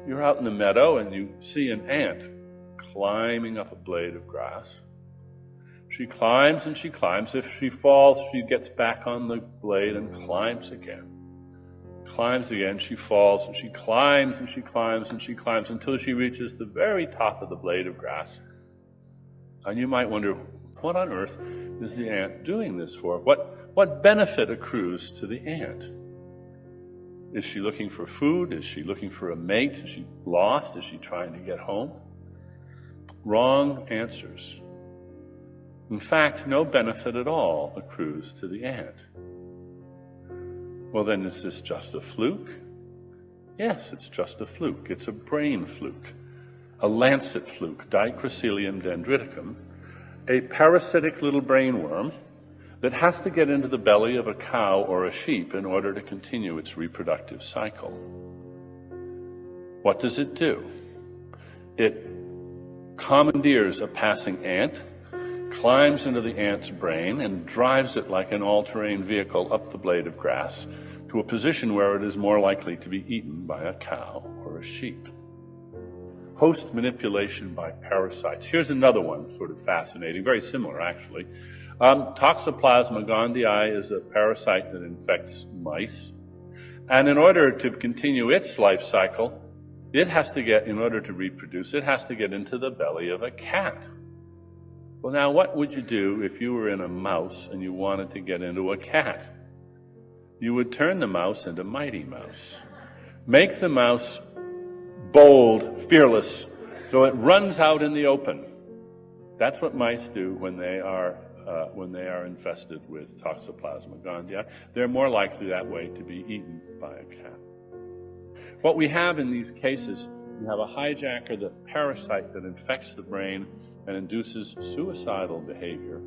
You're out in the meadow and you see an ant climbing up a blade of grass. She climbs and she climbs. If she falls, she gets back on the blade and climbs again. Climbs again, she falls, and she climbs and she climbs and she climbs until she reaches the very top of the blade of grass. And you might wonder, what on earth is the ant doing this for? What benefit accrues to the ant? Is she looking for food? Is she looking for a mate? Is she lost? Is she trying to get home? Wrong answers. In fact, no benefit at all accrues to the ant. Well, then, is this just a fluke? Yes, it's just a fluke. It's a brain fluke, a lancet fluke, Dicrocelium dendriticum, a parasitic little brainworm that has to get into the belly of a cow or a sheep in order to continue its reproductive cycle. What does it do? It commandeers a passing ant, climbs into the ant's brain, and drives it like an all-terrain vehicle up the blade of grass to a position where it is more likely to be eaten by a cow or a sheep. Host manipulation by parasites. Here's another one, sort of fascinating, very similar actually. Toxoplasma gondii is a parasite that infects mice. And in order to continue its life cycle, it has to get, in order to reproduce, it has to get into the belly of a cat. Well, now, what would you do if you were in a mouse and you wanted to get into a cat? You would turn the mouse into Mighty Mouse. Make the mouse bold, fearless, so it runs out in the open. That's what mice do when they are infested with Toxoplasma gondii. They're more likely that way to be eaten by a cat. What we have in these cases, we have a hijacker, the parasite that infects the brain and induces suicidal behavior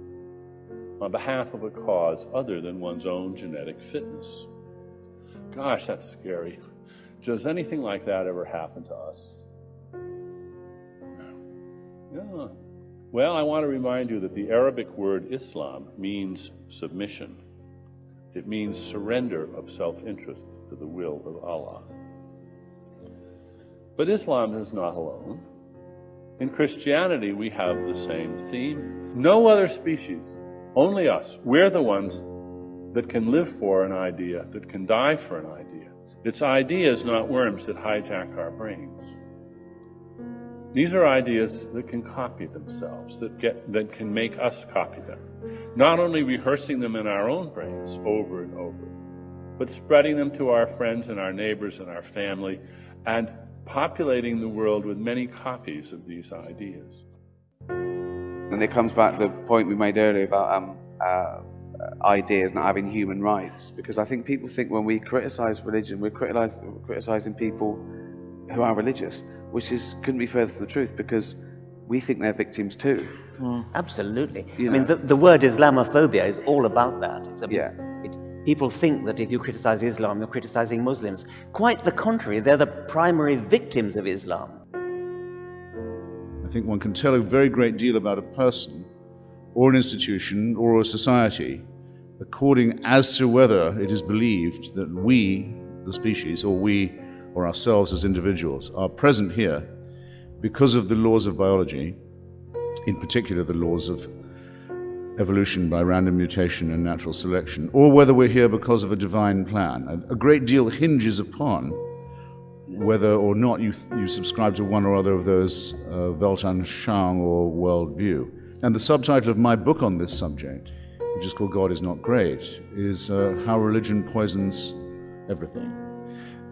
on behalf of a cause other than one's own genetic fitness. Gosh, that's scary. Does anything like that ever happen to us? Yeah. Well, I want to remind you that the Arabic word Islam means submission. It means surrender of self-interest to the will of Allah. But Islam is not alone. In Christianity, we have the same theme. No other species, only us. We're the ones that can live for an idea, that can die for an idea. It's ideas, not worms, that hijack our brains. These are ideas that can copy themselves, that can make us copy them. Not only rehearsing them in our own brains over and over, but spreading them to our friends and our neighbors and our family, and populating the world with many copies of these ideas. And it comes back to the point we made earlier about ideas not having human rights, because I think people think when we criticize religion, we're criticizing people who are religious, which couldn't be further from the truth, because we think they're victims too. Absolutely. I mean, the word Islamophobia is all about that. People think that if you criticize Islam, you're criticizing Muslims. Quite the contrary, they're the primary victims of Islam. I think one can tell a very great deal about a person or an institution or a society according as to whether it is believed that we, the species, or we, or ourselves as individuals, are present here because of the laws of biology, in particular the laws of evolution by random mutation and natural selection, or whether we're here because of a divine plan. A great deal hinges upon whether or not you subscribe to one or other of those Weltanschauung or worldview. And the subtitle of my book on this subject, which is called God is Not Great, is How Religion Poisons Everything.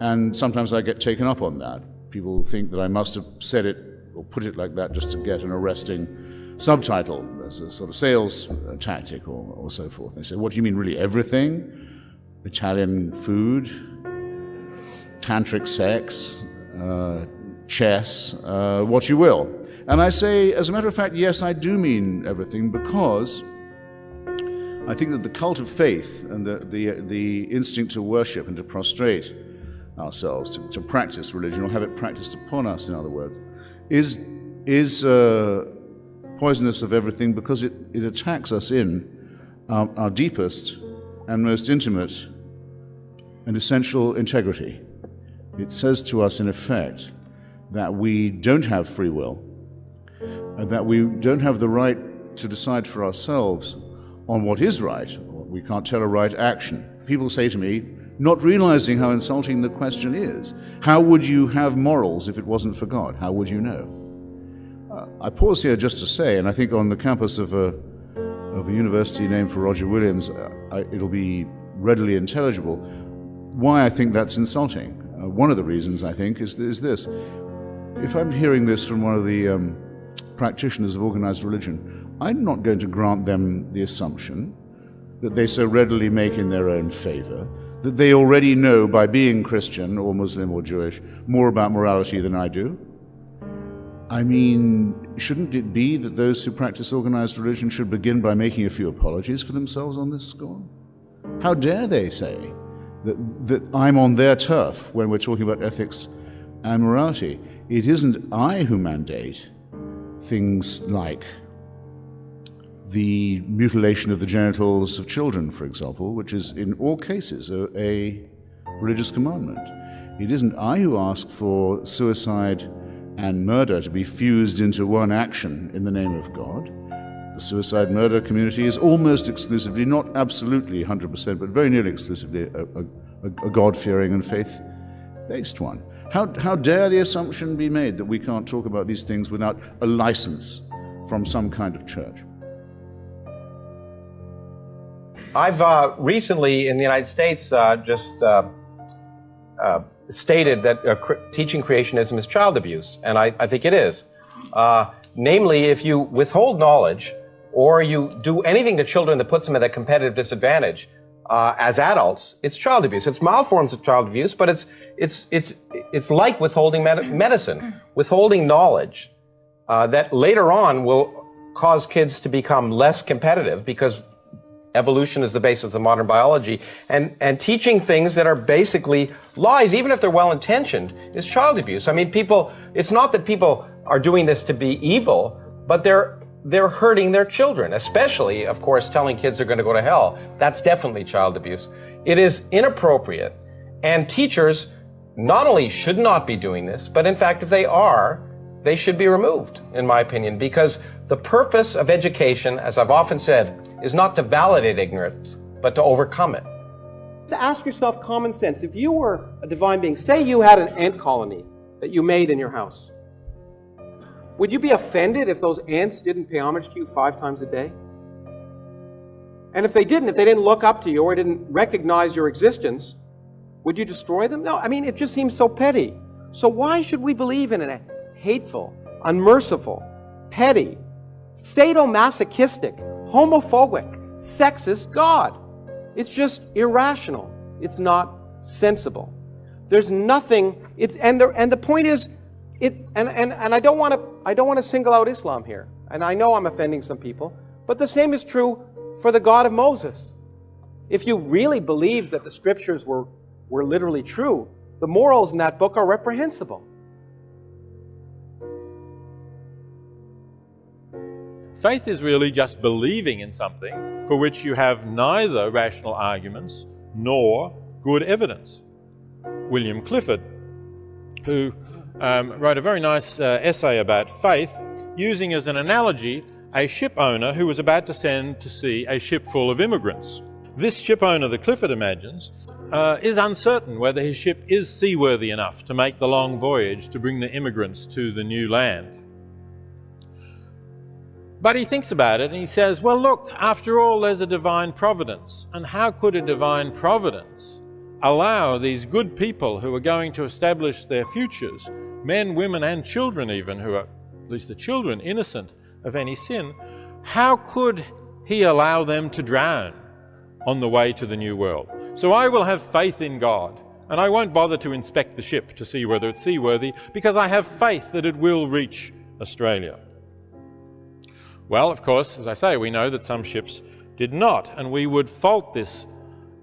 And sometimes I get taken up on that. People think that I must have said it or put it like that just to get an arresting subtitle as a sort of sales tactic or so forth. They say, what do you mean, really everything? Italian food, tantric sex, chess, what you will. And I say, as a matter of fact, yes, I do mean everything, because I think that the cult of faith and the instinct to worship and to prostrate ourselves, to practice religion, or have it practiced upon us, in other words, is poisonous of everything, because it attacks us in our deepest and most intimate and essential integrity. It says to us, in effect, that we don't have free will, that we don't have the right to decide for ourselves on what is right. We can't tell a right action. People say to me, not realizing how insulting the question is, how would you have morals if it wasn't for God? How would you know? I pause here just to say, and I think on the campus of a university named for Roger Williams, it'll be readily intelligible why I think that's insulting. One of the reasons, I think, is this. If I'm hearing this from one of the practitioners of organized religion, I'm not going to grant them the assumption that they so readily make in their own favor that they already know, by being Christian or Muslim or Jewish, more about morality than I do. I mean, shouldn't it be that those who practice organized religion should begin by making a few apologies for themselves on this score? How dare they say that I'm on their turf when we're talking about ethics and morality? It isn't I who mandate things like the mutilation of the genitals of children, for example, which is in all cases a religious commandment. It isn't I who ask for suicide and murder to be fused into one action in the name of God. The suicide-murder community is almost exclusively, not absolutely 100%, but very nearly exclusively a God-fearing and faith-based one. How dare the assumption be made that we can't talk about these things without a license from some kind of church? I've recently in the United States stated that teaching creationism is child abuse, and I think it is. Namely, if you withhold knowledge or you do anything to children that puts them at a competitive disadvantage as adults, it's child abuse. It's mild forms of child abuse, but it's like withholding medicine, withholding knowledge that later on will cause kids to become less competitive because evolution is the basis of modern biology, and teaching things that are basically lies, even if they're well-intentioned, is child abuse. I mean, it's not that people are doing this to be evil, but they're hurting their children, especially, of course, telling kids they're going to go to hell. That's definitely child abuse. It is inappropriate, and teachers not only should not be doing this, but in fact, if they are, they should be removed, in my opinion, because the purpose of education, as I've often said, is not to validate ignorance, but to overcome it. To ask yourself common sense. If you were a divine being, say you had an ant colony that you made in your house, would you be offended if those ants didn't pay homage to you 5 times a day? And if they didn't look up to you or didn't recognize your existence, would you destroy them? No, I mean, it just seems so petty. So why should we believe in a hateful, unmerciful, petty, sadomasochistic, homophobic, sexist God? It's just irrational. It's not sensible. There's nothing. And the point is, I don't want to single out Islam here. And I know I'm offending some people, but the same is true for the God of Moses. If you really believe that the scriptures were literally true, the morals in that book are reprehensible. Faith is really just believing in something for which you have neither rational arguments nor good evidence. William Clifford, who wrote a very nice essay about faith, using as an analogy a ship owner who was about to send to sea a ship full of immigrants. This ship owner that Clifford imagines is uncertain whether his ship is seaworthy enough to make the long voyage to bring the immigrants to the new land. But he thinks about it and he says, well, look, after all, there's a divine providence. And how could a divine providence allow these good people who are going to establish their futures, men, women, and children even, who are, at least the children, innocent of any sin, how could he allow them to drown on the way to the new world? So I will have faith in God, and I won't bother to inspect the ship to see whether it's seaworthy, because I have faith that it will reach Australia. Well, of course, as I say, we know that some ships did not, and we would fault this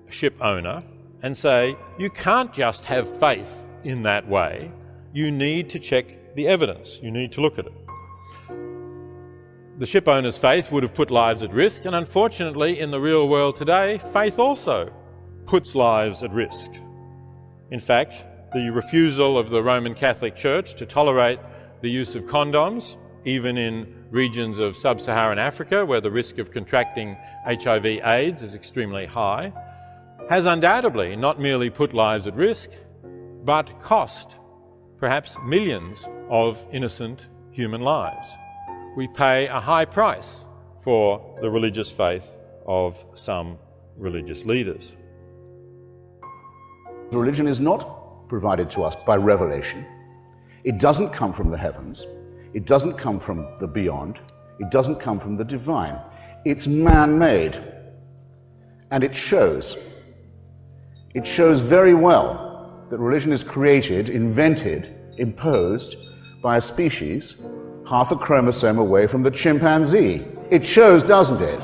ship owner and say, you can't just have faith in that way. You need to check the evidence. You need to look at it. The ship owner's faith would have put lives at risk, and unfortunately, in the real world today, faith also puts lives at risk. In fact, the refusal of the Roman Catholic Church to tolerate the use of condoms, even in regions of sub-Saharan Africa where the risk of contracting HIV/AIDS is extremely high, has undoubtedly not merely put lives at risk, but cost perhaps millions of innocent human lives. We pay a high price for the religious faith of some religious leaders. Religion is not provided to us by revelation. It doesn't come from the heavens. It doesn't come from the beyond. It doesn't come from the divine. It's man-made. And it shows. It shows very well that religion is created, invented, imposed by a species half a chromosome away from the chimpanzee. It shows, doesn't it?